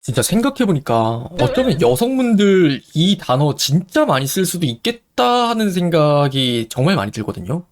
진짜 생각해보니까 어쩌면 여성분들 이 단어 진짜 많이 쓸 수도 있겠다 하는 생각이 정말 많이 들거든요.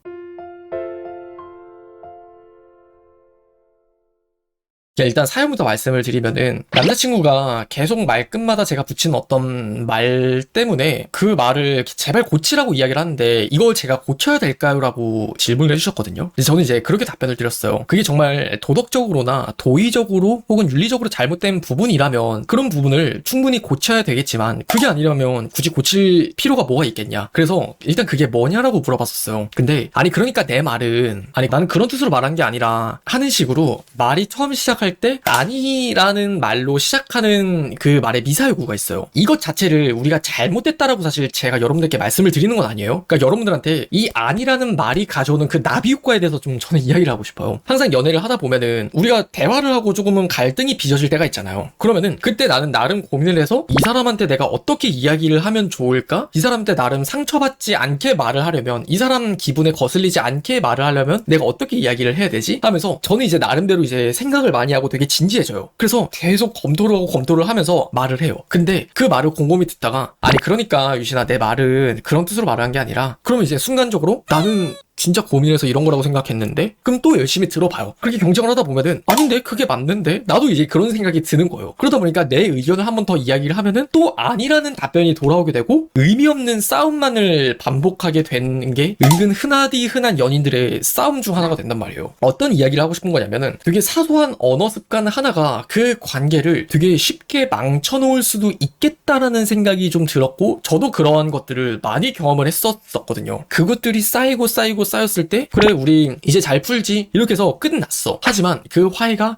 일단 사연부터 말씀을 드리면은 남자친구가 계속 말끝마다 제가 붙이는 어떤 말 때문에 그 말을 제발 고치라고 이야기를 하는데 이걸 제가 고쳐야 될까요? 라고 질문을 해주셨거든요. 근데 저는 이제 그렇게 답변을 드렸어요. 그게 정말 도덕적으로나 도의적으로 혹은 윤리적으로 잘못된 부분이라면 그런 부분을 충분히 고쳐야 되겠지만 그게 아니라면 굳이 고칠 필요가 뭐가 있겠냐. 그래서 일단 그게 뭐냐라고 물어봤었어요. 근데 아니 그러니까 내 말은 아니 나는 그런 뜻으로 말한 게 아니라 하는 식으로 말이 처음 시작할 때 아니라는 말로 시작하는 그 말에 미사여구가 있어요. 이것 자체를 우리가 잘못됐다라고 사실 제가 여러분들께 말씀을 드리는 건 아니에요. 그러니까 여러분들한테 이 아니라는 말이 가져오는 그 나비 효과에 대해서 좀 저는 이야기를 하고 싶어요. 항상 연애를 하다 보면은 우리가 대화를 하고 조금은 갈등이 빚어질 때가 있잖아요. 그러면은 그때 나는 나름 고민을 해서 이 사람한테 내가 어떻게 이야기를 하면 좋을까? 이 사람한테 나름 상처받지 않게 말을 하려면 이 사람 기분에 거슬리지 않게 말을 하려면 내가 어떻게 이야기를 해야 되지? 하면서 저는 이제 나름대로 이제 생각을 많이 하고 되게 진지해져요. 그래서 계속 검토를 하면서 말을 해요. 근데 그 말을 곰곰이 듣다가 아니 그러니까 유신아 내 말은 그런 뜻으로 말한 게 아니라 그러면 이제 순간적으로 나는 진짜 고민해서 이런 거라고 생각했는데 그럼 또 열심히 들어봐요. 그렇게 경쟁을 하다 보면은 아닌데 그게 맞는데 나도 이제 그런 생각이 드는 거예요. 그러다 보니까 내 의견을 한 번 더 이야기를 하면은 또 아니라는 답변이 돌아오게 되고 의미 없는 싸움만을 반복하게 되는 게 은근 흔한 연인들의 싸움 중 하나가 된단 말이에요. 어떤 이야기를 하고 싶은 거냐면은 되게 사소한 언어 습관 하나가 그 관계를 되게 쉽게 망쳐놓을 수도 있겠다라는 생각이 좀 들었고 저도 그러한 것들을 많이 경험을 했었거든요. 그것들이 쌓였을 때 그래 우리 이제 잘 풀지 이렇게 해서 끝났어. 하지만 그 화해가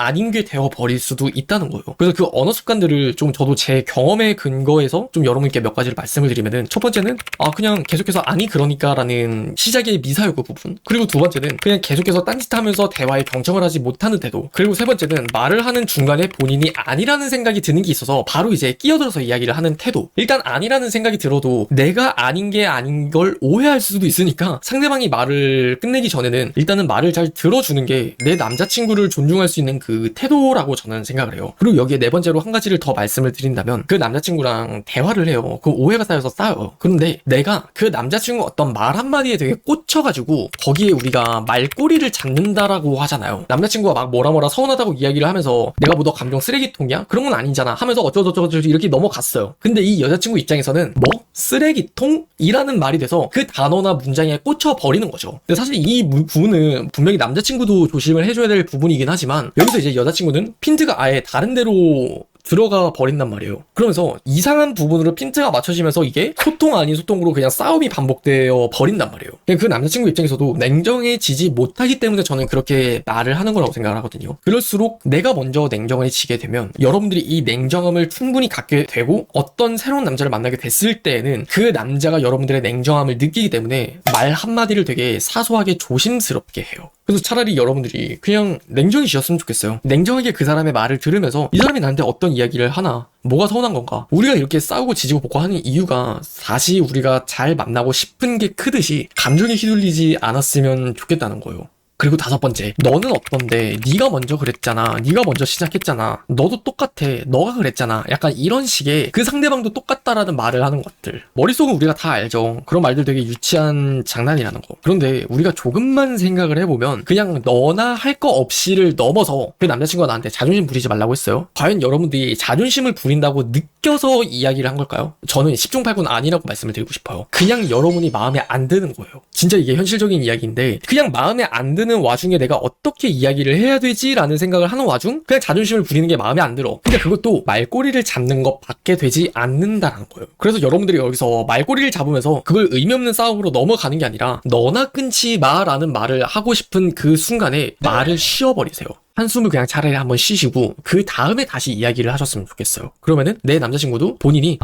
아닌 게 되어버릴 수도 있다는 거예요. 그래서 그 언어 습관들을 좀 저도 제 경험에 근거해서 좀 여러분께 몇 가지를 말씀을 드리면은 첫 번째는 그냥 계속해서 아니 그러니까 라는 시작의 미사여구 부분, 그리고 두 번째는 그냥 계속해서 딴짓하면서 대화에 경청을 하지 못하는 태도, 그리고 세 번째는 말을 하는 중간에 본인이 아니라는 생각이 드는 게 있어서 바로 이제 끼어들어서 이야기를 하는 태도. 일단 아니라는 생각이 들어도 내가 아닌 게 아닌 걸 오해할 수도 있으니까 상대방이 말을 끝내기 전에는 일단은 말을 잘 들어주는 게 내 남자친구를 존중할 수 있는 그 태도라고 저는 생각을 해요. 그리고 여기에 네 번째로 한 가지를 더 말씀을 드린다면 그 남자친구랑 대화를 해요. 그 오해가 쌓여서 싸워요. 그런데 내가 그 남자친구 어떤 말 한마디에 되게 꽂혀가지고 거기에 우리가 말꼬리를 잡는다라고 하잖아요. 남자친구가 막 뭐라 서운하다고 이야기를 하면서 내가 뭐 너 감정 쓰레기통이야? 그런 건 아니잖아 하면서 어쩌고저쩌고 이렇게 넘어갔어요. 근데 이 여자친구 입장에서는 뭐? 쓰레기통? 이라는 말이 돼서 그 단어나 문장에 꽂혀버리는 거죠. 근데 사실 이 부분은 분명히 남자친구도 조심을 해줘야 될 부분이긴 하지만 여기서 이제 여자친구는 핀트가 아예 다른 데로 들어가 버린단 말이에요. 그러면서 이상한 부분으로 핀트가 맞춰지면서 이게 소통 아닌 소통으로 그냥 싸움이 반복되어 버린단 말이에요. 그냥 그 남자친구 입장에서도 냉정해지지 못하기 때문에 저는 그렇게 말을 하는 거라고 생각을 하거든요. 그럴수록 내가 먼저 냉정해지게 되면 여러분들이 이 냉정함을 충분히 갖게 되고 어떤 새로운 남자를 만나게 됐을 때에는 그 남자가 여러분들의 냉정함을 느끼기 때문에 말 한마디를 되게 사소하게 조심스럽게 해요. 그래서 차라리 여러분들이 그냥 냉정해지셨으면 좋겠어요. 냉정하게 그 사람의 말을 들으면서 이 사람이 나한테 어떤 이야기를 하나, 뭐가 서운한 건가, 우리가 이렇게 싸우고 지지고 볶고 하는 이유가 다시 우리가 잘 만나고 싶은 게 크듯이 감정에 휘둘리지 않았으면 좋겠다는 거예요. 그리고 다섯 번째, 너는 어떤데? 네가 먼저 그랬잖아. 네가 먼저 시작했잖아. 너도 똑같아. 너가 그랬잖아. 약간 이런 식의 그 상대방도 똑같다라는 말을 하는 것들. 머릿속은 우리가 다 알죠. 그런 말들 되게 유치한 장난이라는 거. 그런데 우리가 조금만 생각을 해보면 그냥 너나 할 거 없이를 넘어서 그 남자친구가 나한테 자존심 부리지 말라고 했어요. 과연 여러분들이 자존심을 부린다고 느껴서 이야기를 한 걸까요? 저는 10중 8구 아니라고 말씀을 드리고 싶어요. 그냥 여러분이 마음에 안 드는 거예요. 진짜 이게 현실적인 이야기인데 그냥 마음에 안 드는 와중에 내가 어떻게 이야기를 해야 되지? 라는 생각을 하는 와중 그냥 자존심을 부리는 게 마음에 안 들어. 근데 그것도 말꼬리를 잡는 것밖에 되지 않는다는 거예요. 그래서 여러분들이 여기서 말꼬리를 잡으면서 그걸 의미 없는 싸움으로 넘어가는 게 아니라 너나 끊지 마라는 말을 하고 싶은 그 순간에 말을 쉬어버리세요. 한숨을 그냥 차라리 한번 쉬시고 그 다음에 다시 이야기를 하셨으면 좋겠어요. 그러면은 내 남자친구도 본인이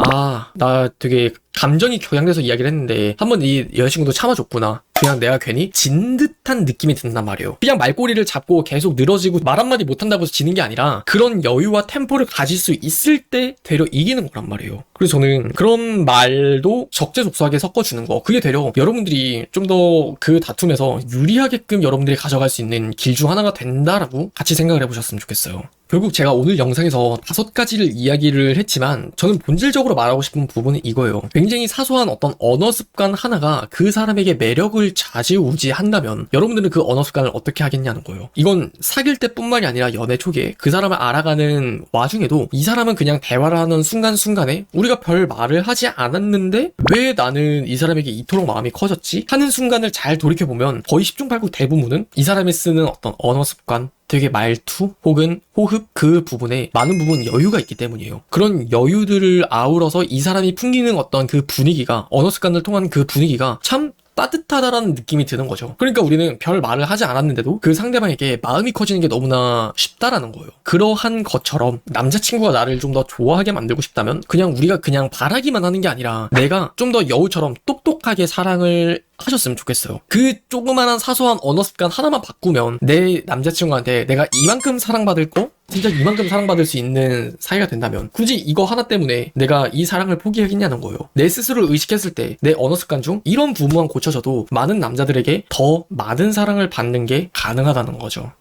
나 되게 감정이 격양돼서 이야기를 했는데 한번 이 여자친구도 참아줬구나. 그냥 내가 괜히 진 듯한 느낌이 든단 말이에요. 그냥 말꼬리를 잡고 계속 늘어지고 말 한마디 못한다고 해서 지는 게 아니라 그런 여유와 템포를 가질 수 있을 때 되려 이기는 거란 말이에요. 그래서 저는 그런 말도 적재적소하게 섞어주는 거, 그게 되려 여러분들이 좀 더 그 다툼에서 유리하게끔 여러분들이 가져갈 수 있는 길 중 하나가 된다라고 같이 생각을 해보셨으면 좋겠어요. 결국 제가 오늘 영상에서 5가지를 이야기를 했지만 저는 본질적으로 말하고 싶은 부분은 이거예요. 굉장히 사소한 어떤 언어 습관 하나가 그 사람에게 매력을 좌지우지한다면 여러분들은 그 언어 습관을 어떻게 하겠냐는 거예요. 이건 사귈 때뿐만이 아니라 연애 초기에 그 사람을 알아가는 와중에도 이 사람은 그냥 대화를 하는 순간순간에 우리가 별 말을 하지 않았는데 왜 나는 이 사람에게 이토록 마음이 커졌지? 하는 순간을 잘 돌이켜보면 거의 10중 8구 대부분은 이 사람이 쓰는 어떤 언어 습관, 되게 말투 혹은 호흡 그 부분에 많은 부분 여유가 있기 때문이에요. 그런 여유들을 아우러서 이 사람이 풍기는 어떤 그 분위기가, 언어 습관을 통한 그 분위기가 참 따뜻하다라는 느낌이 드는 거죠. 그러니까 우리는 별 말을 하지 않았는데도 그 상대방에게 마음이 커지는 게 너무나 쉽다라는 거예요. 그러한 것처럼 남자친구가 나를 좀 더 좋아하게 만들고 싶다면 그냥 우리가 그냥 바라기만 하는 게 아니라 내가 좀 더 여우처럼 똑똑하게 사랑을 하셨으면 좋겠어요. 그 조그만한 사소한 언어 습관 하나만 바꾸면 내 남자친구한테 내가 이만큼 사랑받을 거? 진짜 이만큼 사랑받을 수 있는 사이가 된다면 굳이 이거 하나 때문에 내가 이 사랑을 포기하겠냐는 거예요. 내 스스로를 의식했을 때 내 언어 습관 중 이런 부분만 고쳐져도 많은 남자들에게 더 많은 사랑을 받는 게 가능하다는 거죠.